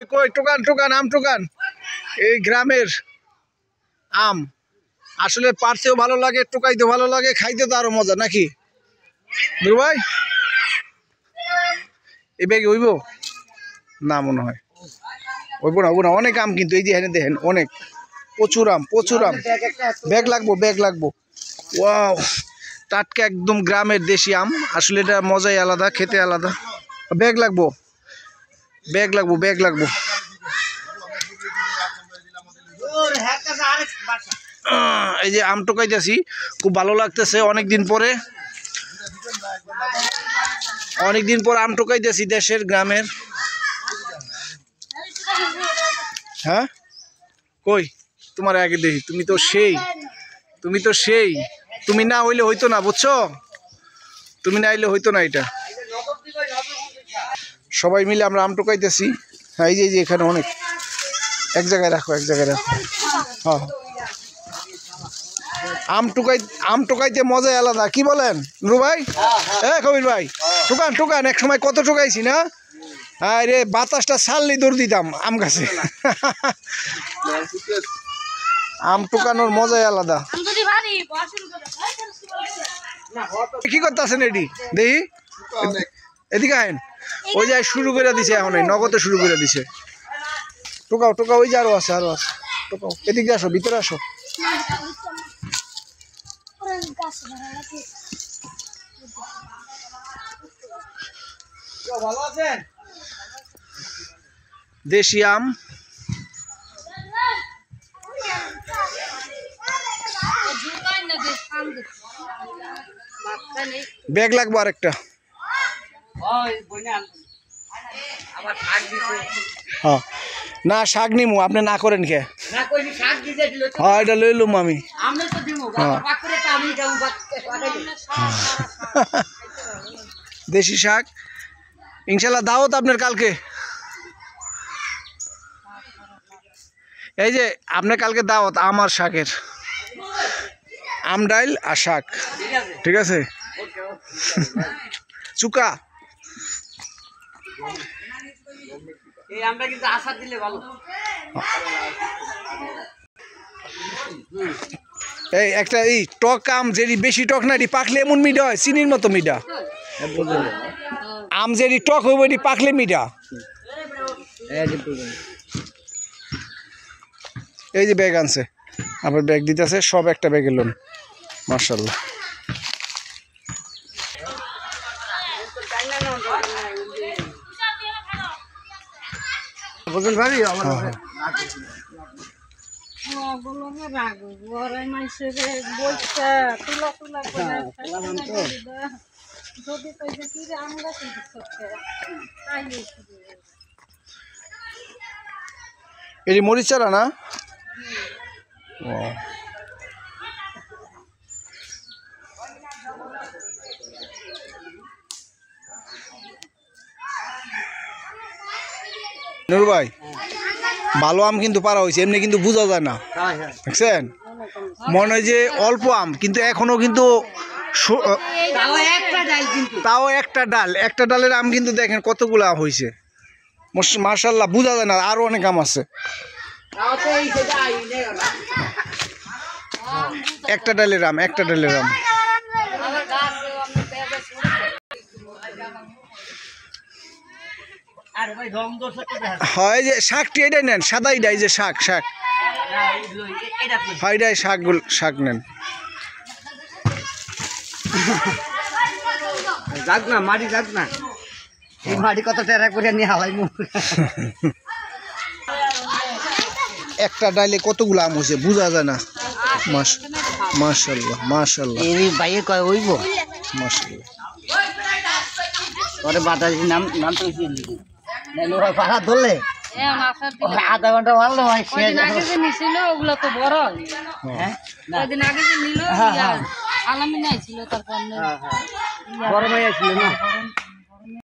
কই টোকান টোকান আম টোকান। এই গ্রামের আম আসলে পারতেও ভালো লাগে, টোকাইতেও ভালো লাগে, খাইতে তো আরো মজা নাকি নুরু ভাই? এই ব্যাগে হইব না? মনে হয় হইব না, হইব না। অনেক আম কিন্তু এই যে এখানে দেখেন অনেক, প্রচুর আম প্রচুর আম। ব্যাগ লাগবো ব্যাগ লাগবো। ওয়াও, টাটকা একদম গ্রামের দেশি আম। আসলে এটা মজাই আলাদা, খেতে আলাদা। ব্যাগ লাগবো ব্যাগ লাগবো ব্যাগ লাগবো। এই যে আম টোকাইতেছি, খুব ভালো লাগতেছে। অনেকদিন পর আম টোকাইতেছি দেশের গ্রামের। হ্যাঁ কই তোমার আগে দেখি, তুমি তো সেই তুমি না হইলে হইতো না, বুঝছো? তুমি না হইলে হইতো না এটা। সবাই মিলে আমরা আম টোকাইতেছি। হ্যাঁ এই যে এখানে অনেক। এক জায়গায় রাখো হ্যাঁ, আম টোকাইতে মজাই আলাদা, কি বলেন নুরু ভাই? হ্যাঁ কবির ভাই, টোকান এক সময় কত টোকাইছি না? আরে বাতাসটা ছাড়লি দৌড় দিতাম আম গাছে। আম টোকানোর মজাই আলাদা। কি করতেছেন এটি দেখি, এদিকে আইন। ওই যে শুরু করে দিছে, এখন নগদে শুরু করে দিছে। টোকাও ওই যে আরো আছে টোকাও। এদিকে আসো, ভিতরে আসো। ভালো আছেন? দেশি আম। ব্যাগ লাগবো আরেকটা। হ্যাঁ না, শাক নিমু, আপনি না করেন কে? হ্যাঁ এটা লইলুম আমি। দেশি শাক ইনশাল্লাহ দাওয়াত আপনার কালকে। এই যে আপনার কালকে দাওয়াত আমার শাকের, আম ডাইল আর শাক, ঠিক আছে? চুকা এই একটা এই টক আম যেটি বেশি টক না, এটি পাকলে এমন মিঠা হয়, চিনির মতো মিঠা। আম যেটি টক হইব এটি পাকলে মিঠা। এই যে ব্যাগ আনছে, আবার ব্যাগ দিতেছে, সব একটা ব্যাগের লোন। মাশাআল্লাহ। এটি মরিচ চারা না? নুরু ভাই, ভালো আম কিন্তু পারা হয়েছে, এমনি কিন্তু বোঝা যায় না, দেখছেন? মনে হয় যে অল্প আম, কিন্তু এখনো কিন্তু তাও একটা ডালের আম কিন্তু দেখেন কতগুলো আম হয়েছে। মাশাআল্লাহ, বোঝা যায় না, আরো অনেক আম আছে। একটা ডালের আম হয় যে শাকটি এটাই নেন, সাদাইটা, এই যে শাক এটাই শাক নেন। যাক না মাটি, যাক না এই মাটি কত টেরা করে নিয়ে হালাই। একটা ডালে কতগুলো আম হয়েছে বোঝা যায় না। মাশাআল্লাহ এই বাইরে কয় হইব মাশাআল্লাহ। পরে বাতাসি নাম তো পাড়া ধরলে আধা ঘন্টা ভালো হয়। আগে যে নিছিল ওগুলো তো বড়, কয়েকদিন আগে যে নিল আলামিন আইছিল, তারপর বড় ভাই আসছিল না।